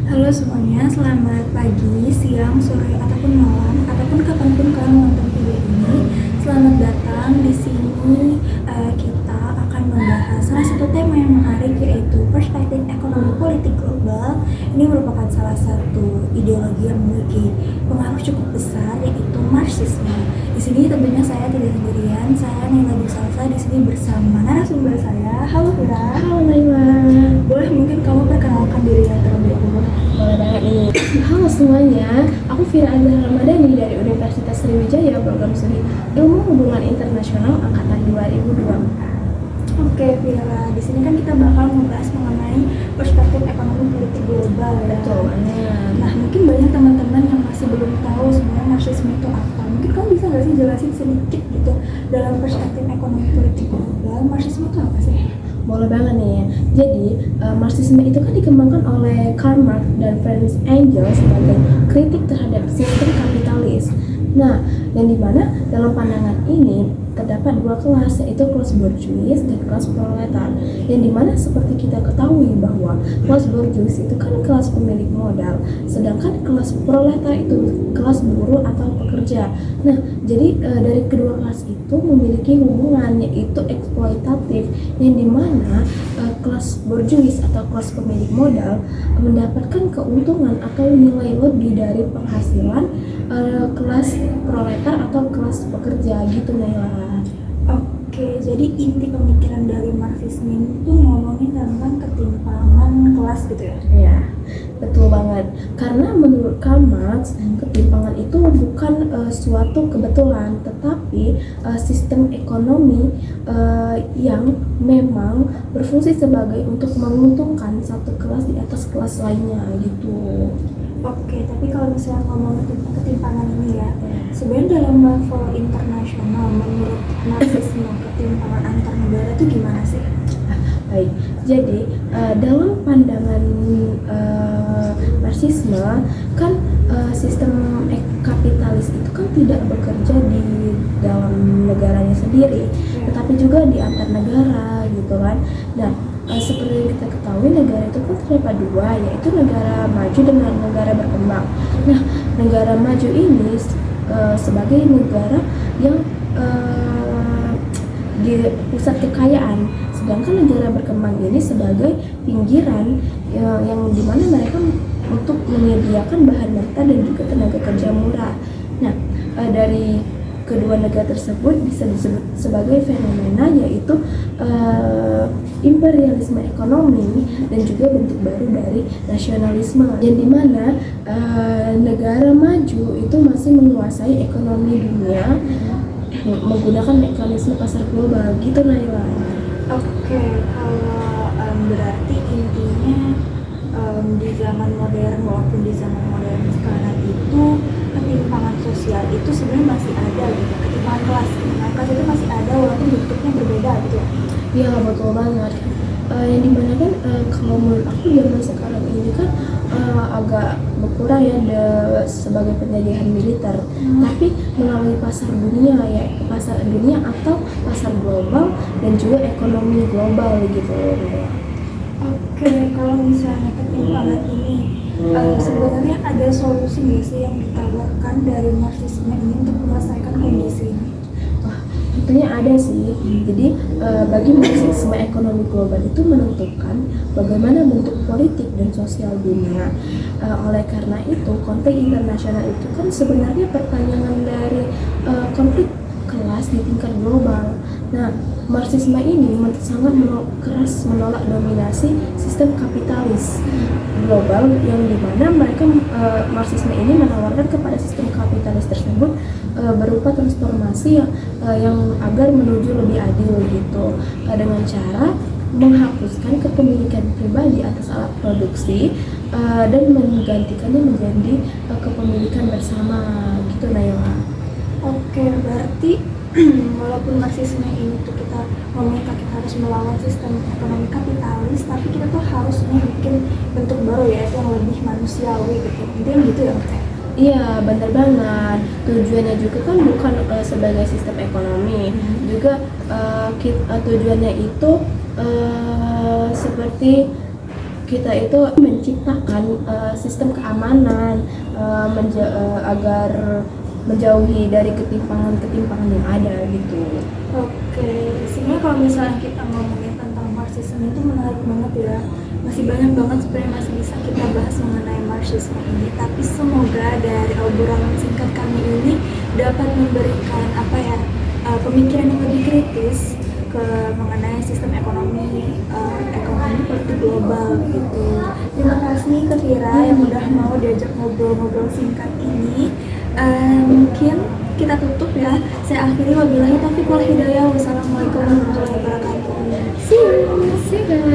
Halo semuanya, selamat pagi, siang, sore, ataupun malam, ataupun kapanpun kalian menonton video ini. Selamat datang di sini. Kita akan membahas salah satu tema yang menarik, yaitu perspektif ekonomi politik global. Ini merupakan salah satu ideologi yang memiliki pengaruh cukup besar, yaitu Marxisme. Di sini tentunya saya tidak sendirian, saya Naila Dusalsa di sini bersama narasumber saya. Halo Fira. Halo Naila. Boleh mungkin kamu perkenalkan diri yang terlebih dahulu? Boleh banget nih. Halo semuanya, aku Fira Azhar Ramadhani dari Universitas Sriwijaya, program studi Ilmu Hubungan Internasional angkatan 2024. Oke, Vira. Di sini kan kita bakal membahas mengenai perspektif ekonomi politik global ya. Betul banget. Nah, mungkin banyak teman-teman yang masih belum tahu sebenarnya Marxisme itu apa. Mungkin kamu bisa nggak sih jelasin sedikit gitu dalam perspektif ekonomi politik global, Marxisme itu apa sih? Boleh banget nih. Jadi, Marxisme itu kan dikembangkan oleh Karl Marx dan Friedrich Engels sebagai kritik terhadap sistem kapitalis. Nah, yang dimana dalam pandangan ini terdapat dua kelas, yaitu kelas borjuis dan kelas proletar. Yang dimana seperti kita ketahui bahwa kelas borjuis itu kan kelas pemilik modal, sedangkan kelas proletar itu kelas buruh atau pekerja. Nah, jadi dari kedua kelas itu memiliki hubungan, yaitu eksploitatif, yang dimana kelas borjuis atau kelas pemilik modal mendapatkan keuntungan atau nilai lebih dari penghasilan kelas proletar atau kelas pekerja gitu Naila. Oke, jadi inti pemikiran dari Marxisme itu ngomongin tentang ketimpangan kelas gitu ya? Iya, betul banget. Karena menurut Karl Marx, ketimpangan itu bukan suatu kebetulan, tetapi sistem ekonomi yang memang berfungsi sebagai untuk menguntungkan satu kelas di atas kelas lainnya gitu. Oke, tapi kalau misalnya ngomongin tentang ketimpangan ini ya, sebenarnya dalam level internasional menurut Marxisme ketimpangan antar negara itu gimana sih? Baik, jadi dalam pandangan Marxisme kan sistem kapitalis itu kan tidak bekerja di dalam negaranya sendiri, tetapi juga di antar negara gitu kan. Nah, seperti yang kita ketahui negara itu kan terdapat dua, yaitu negara maju dengan negara berkembang. Nah, negara maju ini sebagai negara yang di pusat kekayaan, sedangkan negara berkembang ini sebagai pinggiran yang dimana mereka untuk menyediakan bahan mentah dan juga tenaga kerja murah. Nah, dari kedua negara tersebut bisa disebut sebagai fenomena, yaitu imperialisme ekonomi dan juga bentuk baru dari nasionalisme, yang dimana negara maju itu masih menguasai ekonomi dunia menggunakan mekanisme pasar global gitu Naila. Oke, kalau berarti intinya di zaman modern, walaupun di zaman modern sekarang itu ketimpangan sosial itu sebenarnya masih ada gitu, ketimpangan kelas, ketimpangan kelas itu masih ada walaupun bentuknya berbeda gitu ya. Iya, betul banget. Yang dimana kan kalau menurut aku zaman sekarang ini kan agak berkurang ya sebagai penjajahan militer, tapi melalui pasar dunia, ya pasar dunia atau pasar global dan juga ekonomi global gitu. Oke, kalau misalnya ketimpangan ini sebenarnya ada solusi nggak sih yang ditawarkan dari Marxisme ini untuk menyelesaikan kondisi ini? Tentunya ada sih. Jadi bagi Marxisme ekonomi global itu menentukan bagaimana bentuk politik dan sosial dunia. Oleh karena itu konteks internasional itu kan sebenarnya perpanjangan dari konflik kelas di tingkat global. Nah, Marxisme ini sangat keras menolak dominasi sistem kapitalis global, yang dimana mereka Marxisme ini menawarkan kepada sistem kapitalis tersebut berupa transformasi yang agar menuju lebih adil gitu, dengan cara menghapuskan kepemilikan pribadi atas alat produksi dan menggantikannya menjadi kepemilikan bersama gitu Naila. Oke, berarti walaupun Marxisme ini tuh kita ngomongin kita harus melawan sistem ekonomi kapitalis, tapi kita tuh harus bikin bentuk baru ya, yang lebih manusiawi gitu. Intinya gitu ya, Oke? Iya, benar banget. Tujuannya juga kan bukan sebagai sistem ekonomi, juga tujuannya itu seperti kita itu menciptakan sistem keamanan agar menjauhi dari ketimpangan-ketimpangan yang ada gitu. Oke, sebenarnya kalau misalnya kita ngomongin tentang Marxisme itu menarik banget ya. Masih banyak banget sebenarnya masih bisa kita bahas mengenai Marxisme ini. Tapi semoga dari obrolan singkat kami ini dapat memberikan pemikiran yang lebih kritis ke mengenai sistem ekonomi politik global gitu. Terima kasih ke Vira yang udah mau diajak ngobrol-ngobrol singkat ini. Mungkin kita tutup ya. Saya akhiri wabillahi taufiq wal hidayah. Wassalamualaikum warahmatullahi wabarakatuh. See you guys.